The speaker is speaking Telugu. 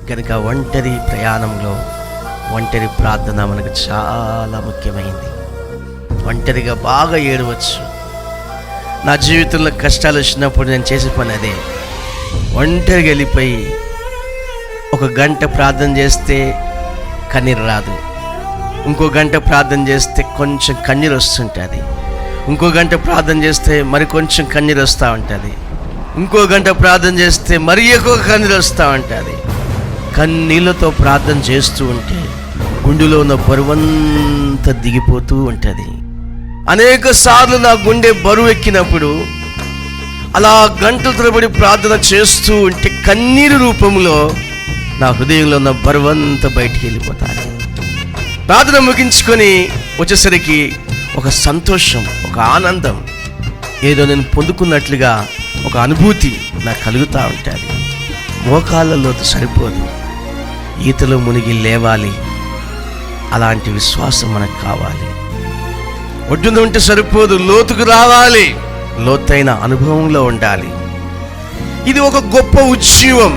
కనుక ఒంటరి ప్రయాణంలో ఒంటరి ప్రార్థన మనకు చాలా ముఖ్యమైంది. ఒంటరిగా బాగా ఏడవచ్చు. నా జీవితంలో కష్టాలు వచ్చినప్పుడు నేను చేసే పని అదే. ఒంటరిగా వెళ్ళిపోయి 1 గంట ప్రార్థన చేస్తే కన్నీరు రాదు, ఇంకో గంట ప్రార్థన చేస్తే కొంచెం కన్నీరు వస్తుంటుంది, ఇంకో గంట ప్రార్థన చేస్తే మరి కొంచెం కన్నీరు వస్తూ ఉంటుంది, ఇంకో గంట ప్రార్థన చేస్తే మరి ఎక్కువ కన్నీరు వస్తూ ఉంటుంది. కన్నీళ్ళతో ప్రార్థన చేస్తూ ఉంటే గుండెలో ఉన్న బరువంతా దిగిపోతూ ఉంటుంది. అనేక సార్లు నా గుండె బరువు ఎక్కినప్పుడు అలా గంటల తరబడి ప్రార్థన చేస్తూ ఉంటే కన్నీరు రూపంలో నా హృదయంలో ఉన్న బరువంతా బయటికి వెళ్ళిపోతాను. ప్రార్థన ముగించుకొని వచ్చేసరికి ఒక సంతోషం, ఒక ఆనందం, ఏదో నేను పొందుకున్నట్లుగా ఒక అనుభూతి నాకు కలుగుతూ ఉంటుంది. మోకాళ్ళలో సరిపోదు, ఈతలో మునిగి లేవాలి. అలాంటి విశ్వాసం మనకు కావాలి. ఒడ్డున ఉంటే సరిపోదు, లోతుకు రావాలి, లోతైన అనుభవంలో ఉండాలి. ఇది ఒక గొప్ప ఉద్యమం.